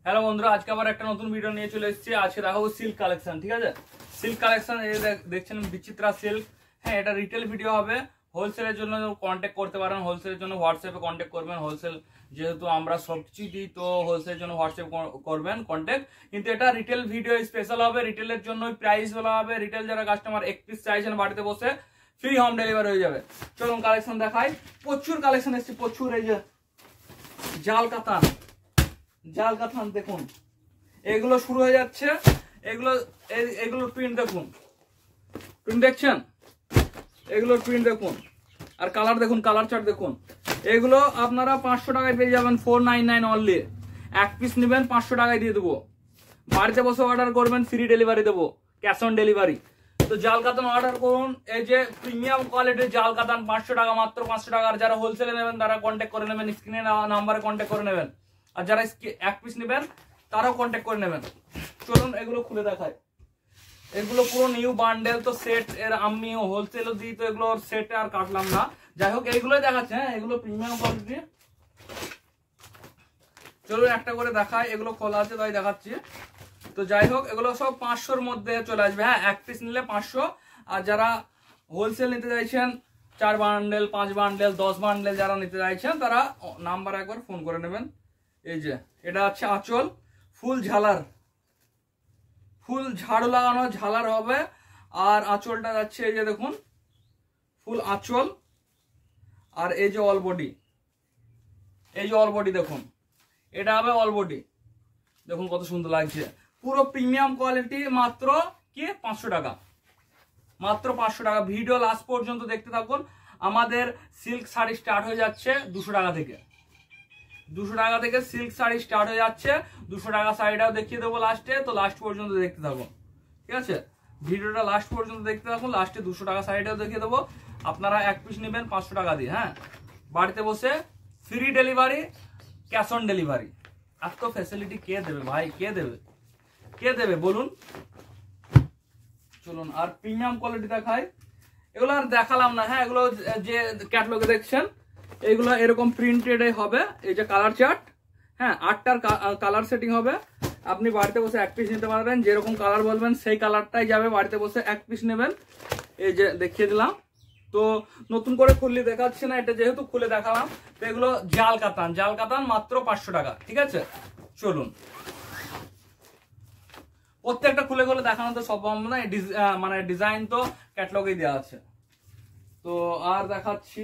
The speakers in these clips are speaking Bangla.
হ্যালো বন্ধুরা, আজকে আবার একটা নতুন ভিডিও নিয়ে চলে এসেছি। আজকে দেখাবো সিল্ক কালেকশন। ঠিক আছে, সিল্ক কালেকশন এই দেখছেন বিচিত্রা সিল্ক। হ্যাঁ, এটা রিটেল ভিডিও হবে। হোলসেলের জন্য কন্ট্যাক্ট করতে পারেন, হোলসেলের জন্য হোয়াটসঅ্যাপে কন্ট্যাক্ট করবেন। হোলসেল যেহেতু আমরা সব কিছু দিই, তো হোলসেলের জন্য হোয়াটসঅ্যাপ করবেন কন্ট্যাক্ট। কিন্তু এটা রিটেল ভিডিও স্পেশাল হবে, রিটেলের জন্য প্রাইস বলা হবে। রিটেল যারা কাস্টমার 1 পিস চাইছেন বাড়িতে বসে ফ্রি হোম ডেলিভারি হয়ে যাবে। চলুন কালেকশন দেখাই। প্রচুর কালেকশন এসছে, প্রচুর। এই যে জাল কাতান, জাল কাতান দেখুন, এগুলো শুরু হয়ে যাচ্ছে। এগুলোর প্রিন্ট দেখুন, প্রিন্ট দেখছেন, এগুলোর প্রিন্ট দেখুন, আর কালার দেখুন, কালার চার্ট দেখুন। এগুলো আপনারা 500 টাকায় পেয়ে যাবেন, 499 অনলি। 1 পিস নেবেন 500 টাকায় দিয়ে দেবো। বাড়িতে বসে অর্ডার করবেন, ফ্রি ডেলিভারি দেবো, ক্যাশ অন ডেলিভারি। তো জাল কাতান অর্ডার করুন। এই যে প্রিমিয়াম কোয়ালিটির জাল কাতান 500 টাকা, মাত্র 500 টাকা। আর যারা হোলসেলে নেবেন তারা কন্ট্যাক্ট করে নেবেন, স্ক্রিনে নাম্বারে কন্ট্যাক্ট করে নেবেন। আর যারা 1 পিস নেবেন তারাও কন্ট্যাক্ট করে নেবেন। চলুন এগুলো খুলে দেখায়। এগুলো পুরো নিউ বান্ডেল, তো সেট এর আমি হোলসেলও দিই, তো এগুলো সেট আর কাটলাম না। যাই হোক, এইগুলোই দেখাচ্ছে। হ্যাঁ, এগুলো প্রিমিয়াম কোয়ালিটি। চলুন একটা করে দেখায়। এগুলো খোলা আছে তাই দেখাচ্ছি। তো যাই হোক, এগুলো সব 500-র মধ্যে চলে আসবে। হ্যাঁ, 1 পিস নিলে 500। আর যারা হোলসেল নিতে চাইছেন, 4 বান্ডেল, 5 বান্ডেল, 10 বান্ডেল যারা নিতে চাইছেন তারা নাম্বার একবার ফোন করে নেবেন। এই যে এটা হচ্ছে আঁচল, ফুল ঝালার, ফুল ঝাড়ু লাগানো ঝালার হবে। আর আঁচলটা যাচ্ছে এই যে দেখুন, ফুল আঁচল। আর এই যে অল বডি, এই যে অল বডি দেখুন, এটা হবে অল বডি। দেখুন কত সুন্দর লাগছে, পুরো প্রিমিয়াম কোয়ালিটি। মাত্র কি 500 টাকা, মাত্র 500 টাকা। ভিডিও লাস্ট পর্যন্ত দেখতে থাকুন। আমাদের সিল্ক শাড়ি স্টার্ট হয়ে যাচ্ছে 200 টাকা থেকে। 200 টাকা থেকে সিল্ক শাড়ি স্টার্ট হয়ে যাচ্ছে। 200 টাকা শাড়িটাও দেখিয়ে দেবো লাস্টে, তো লাস্ট পর্যন্ত দেখতে থাকুন। ঠিক আছে, ভিডিওটা লাস্ট পর্যন্ত দেখতে থাকুন। লাস্টে 200 টাকা শাড়িটাও দেখিয়ে দেবো। আপনারা 1 পিস নেবেন 500 টাকা দিয়ে। হ্যাঁ, বাড়িতে বসে free delivery, cash on delivery. এত ফ্যাসিলিটি কে দেবে ভাই, কে দেবে, কে দেবে বলুন। চলুন আর প্রিমিয়াম কোয়ালিটি দেখাই। এগুলো আর দেখালাম না। হ্যাঁ, এগুলো যে ক্যাটালগে দেখছেন, এগুলো এরকম প্রিন্টেড হবে। এই যে কালার চার্ট, হ্যাঁ 8টার কালার সেটিং হবে। আপনি বাড়িতে বসে 1 পিস নিতে পারবেন, যেরকম কালার বলবেন সেই কালারটাই যাবে। বাড়িতে বসে 1 পিস নেবেন। এই যে দেখিয়ে দিলাম, তো নতুন করে খুললে দেখাচ্ছে না, এটা যেহেতু খুলে দেখালাম। তো এগুলো জাল কাতান, জাল কাতান মাত্র 500 টাকা। ঠিক আছে, চলুন প্রত্যেকটা খুলে খুলে দেখানো তো সম্ভব না, মানে ডিজাইন তো ক্যাটালগেই দেওয়া আছে। তো আর দেখাচ্ছি,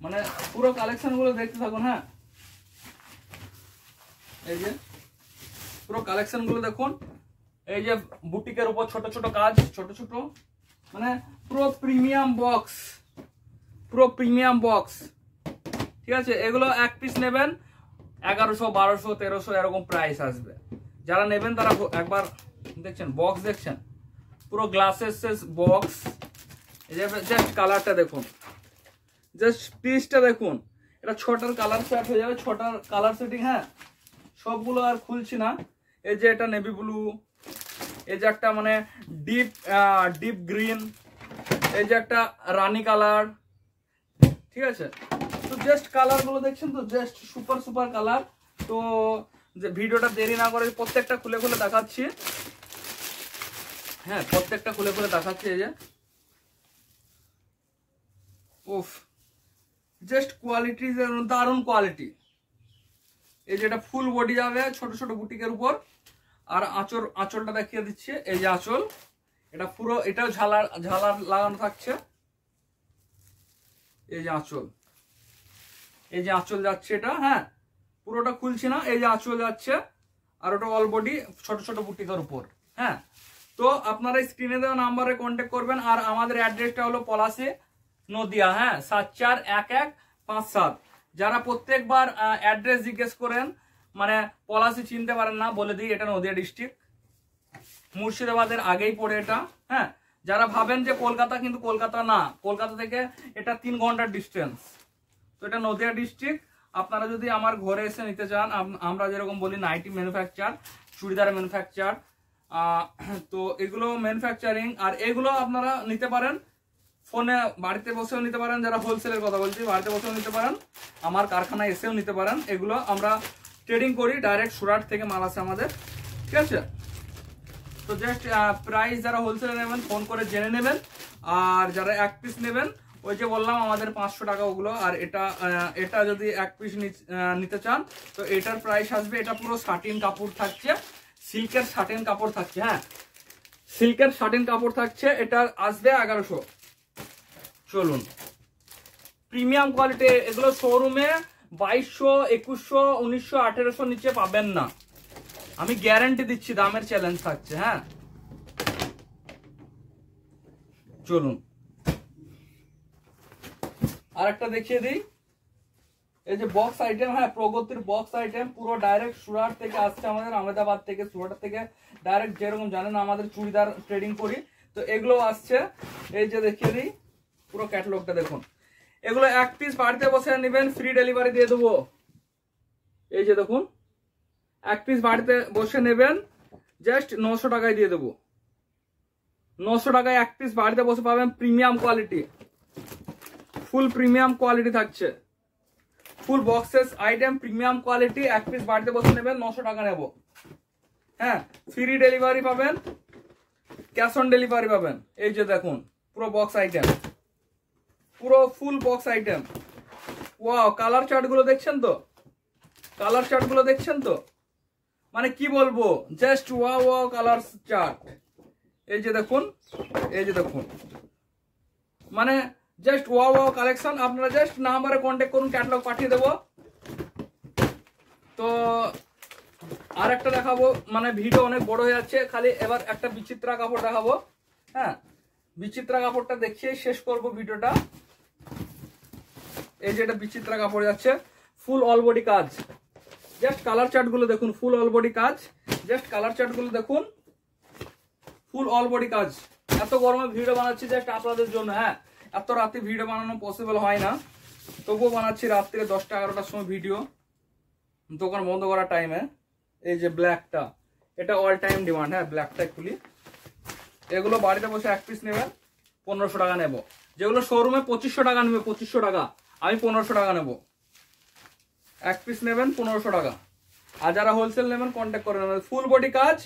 মানে পুরো কালেকশন গুলো দেখতে থাকুন। হ্যাঁ, এই যে পুরো কালেকশন গুলো দেখুন। এই যে বুটিকের উপর ছোট ছোট কাজ, ছোট ছোট, মানে পুরো প্রিমিয়াম বক্স, পুরো প্রিমিয়াম বক্স। ঠিক আছে, এগুলো 1 পিস নেবেন 1100, 1200, 1300 এরকম প্রাইস আসবে। যারা নেবেন তারা একবার দেখছেন, বক্স দেখছেন, পুরো গ্লাসেস বক্স। এই যে জাস্ট কালারটা দেখুন, জাস্ট পিসটা দেখুন। এটা 6টার কালার সেট হয়ে যাবে, 6টার কালার সেটিং। হ্যাঁ, সবগুলো আর খুলছি না। এই যে এটা নেভি ব্লু, এই যে একটা মানে ডিপ গ্রিন, এই যে একটা রানী কালার। ঠিক আছে, তো জাস্ট কালার গুলো দেখছেন, তো জাস্ট সুপার সুপার কালার। তো যে ভিডিওটা দেরি না করে প্রত্যেকটা খুলে খুলে দেখাচ্ছি। হ্যাঁ, প্রত্যেকটা খুলে খুলে দেখাচ্ছি। এই যে উফ, জাস্ট কোয়ালিটি দারুণ কোয়ালিটি। এই যে এটা ফুল বডি যাবে ছোট ছোট বুটিকের উপর। আর আঁচলটা দেখিয়ে দিচ্ছে। এই যে আঁচল, এটা পুরো, এটাও ঝালার লাগানো থাকছে। এই যে আঁচল, এই যে আঁচল যাচ্ছে এটা। হ্যাঁ, পুরোটা খুলছি না, এই যে আঁচল যাচ্ছে। আর ওটা অল বডি ছোট ছোট বুটিকের উপর। হ্যাঁ, তো আপনারা স্ক্রিনে দেওয়া নাম্বারে কন্ট্যাক্ট করবেন। আর আমাদের অ্যাড্রেসটা হলো পলাশী, নদিয়া। হ্যাঁ, 741157। যারা প্রত্যেকবার অ্যাড্রেস জিজ্ঞেস করেন, মানে পলাশী চিনতে পারেন না, বলে দিই এটা নদিয়া ডিস্ট্রিক্ট, মুর্শিদাবাদের আগেই পড়ে এটা। হ্যাঁ, যারা ভাবেন যে কলকাতা, কিন্তু কলকাতা না, কলকাতা থেকে এটা 3 ঘন্টার ডিস্টেন্স। তো এটা নদিয়া ডিস্ট্রিক্ট। আপনারা যদি আমার ঘরে এসে নিতে চান, আমরা যেরকম বলি নাইটি ম্যানুফ্যাকচার, চুড়িদার ম্যানুফ্যাকচার, তো এগুলো ম্যানুফ্যাকচারিং। আর এগুলো আপনারা নিতে পারেন ফোনে বাড়িতে বসেও নিতে পারেন, যারা হোলসেলের কথা বলছি বাড়িতে বসেও নিতে পারেন, আমার কারখানায় এসেও নিতে পারেন। এগুলো আমরা ট্রেডিং করি, ডাইরেক্ট সুরাট থেকে মাল আসে আমাদের, ঠিক আছে। তো জাস্ট প্রাইস যারা হোলসেলে নেবেন ফোন করে জেনে নেবেন, আর যারা এক পিস নেবেন ওই যে বললাম আমাদের 500 টাকা ওগুলো। আর এটা যদি এক পিস নিতে চান তো এটার প্রাইস আসবে, এটা পুরো সাটিন কাপড় থাকছে, সিল্কের সাটিন কাপড় থাকছে, হ্যাঁ সিল্কের সাটিন কাপড় থাকছে, এটা আসবে 1100। চলুন, প্রিমিয়াম কোয়ালিটি, এগুলো শোরুমে 2200, 2100, 1900, 1800 নিচে পাবেন না, আমি গ্যারান্টি দিচ্ছি, দামের চ্যালেঞ্জ থাকছে, হ্যাঁ। চলুন আর একটা দেখিয়ে দিই, এই যে বক্স আইটেম, হ্যাঁ প্রগতির বক্স আইটেম, পুরো ডাইরেক্ট সুরাট থেকে আসছে আমাদের, আহমেদাবাদ থেকে, সুরাট থেকে ডাইরেক্ট, যেরকম জানেন আমাদের চুড়িদার ট্রেডিং করি, তো এগুলো আসছে। এই যে দেখিয়ে দিই পুরো ক্যাটালগটা দেখুন, এগুলো এক পিস বাড়িতে বসে নেবেন, ফ্রি ডেলিভারি দিয়ে দেবো। এই যে দেখুন, এক পিস বাড়িতে বসে নেবেন জাস্ট 900 টাকায় দিয়ে দেবো, 900 টাকায় এক পিস বাড়িতে বসে পাবেন, প্রিমিয়াম কোয়ালিটি, ফুল প্রিমিয়াম কোয়ালিটি থাকছে, ফুল বক্সেস আইটেম প্রিমিয়াম কোয়ালিটি, এক পিস বাড়িতে বসে নেবেন 900 টাকা নেব, হ্যাঁ ফ্রি ডেলিভারি পাবেন, ক্যাশ অন ডেলিভারি পাবেন। এই যে দেখুন পুরো বক্স আইটেম, পুরো full box item, wow colour chart গুলো দেখছেন তো, কালার চার্ট গুলো দেখছেন তো, মানে কি বলবো, just wow wow colour chart. এই যে দেখুন, এই যে দেখুন, মানে জাস্ট ওয়াও ওয়াও কালেকশন। আপনারা জাস্ট নাম্বারে কন্ট্যাক্ট করুন, ক্যাটালগ পাঠিয়ে দেবো। তো আর একটা দেখাবো, মানে ভিডিও অনেক বড় হয়ে যাচ্ছে, খালি এবার একটা বিচিত্রা কাপড় দেখাবো, হ্যাঁ বিচিত্রা কাপড়টা দেখিয়ে শেষ করব ভিডিওটা। এই যে এটা বিচিত্রা কাপড় যাচ্ছে, ফুল অল বডি কাজ, জাস্ট কালার চার্ট গুলো দেখুন, ফুল অল বডি কাজ, জাস্ট কালার চার্ট গুলো দেখুন, ফুল অল বডি কাজ। এত গরমে ভিডিও বানাচ্ছি জাস্ট আপনাদের জন্য, হ্যাঁ এত রাতে ভিডিও বানানো পসিবল হয় না, তবুও বানাচ্ছি রাত্রে 10টা 11টার সময় ভিডিও, দোকান বন্ধ করার টাইমে। এই যে ব্ল্যাকটা, এটা অল টাইম ডিমান্ড, হ্যাঁ ব্ল্যাকটা খুলি। এগুলো বাড়িতে বসে এক পিস নেবেন 1500 টাকা নেব, যেগুলো শোরুমে 2500 টাকা নেবে, 2500 টাকা, আমি 1500 টাকা নেব। এক পিস নেবেন 1500 টাকা, আর যারা হোলসেল নেবেন কন্ট্যাক্ট করে নেবেন। ফুল বডি কাজ,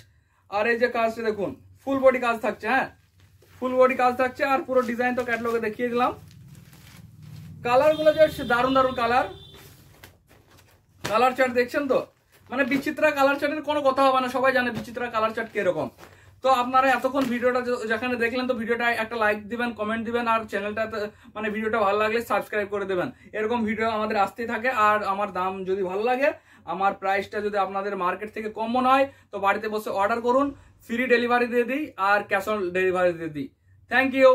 আর এই যে কাজটা দেখুন ফুল বডি কাজ থাকছে, হ্যাঁ ফুল বডি কাজ থাকছে, আর পুরো ডিজাইন তো ক্যাটালগে দেখিয়ে দিলাম। কালার গুলো জাস্ট দারুণ দারুণ কালার, কালার চার্ট দেখছেন তো, মানে বিচিত্রা কালার চার্টের কোনো কথা হবে না, সবাই জানে বিচিত্রা কালার চার্ট কিরকম। তো আপনারা এতক্ষণ ভিডিওটা যেখানে দেখলেন, তো ভিডিওটা একটা লাইক দিবেন, কমেন্ট দিবেন, আর চ্যানেলটা মানে ভিডিওটা ভালো লাগলে সাবস্ক্রাইব করে দেবেন। এরকম ভিডিও আমাদের আসতেই থাকে। আর আমার দাম যদি ভালো লাগে, আমার প্রাইসটা যদি আপনাদের মার্কেট থেকে কম মনে হয়, তো বাড়িতে বসে অর্ডার করুন, ফ্রি ডেলিভারি দিয়ে দিই আর ক্যাশ অন ডেলিভারি দিয়ে দিই। Thank you.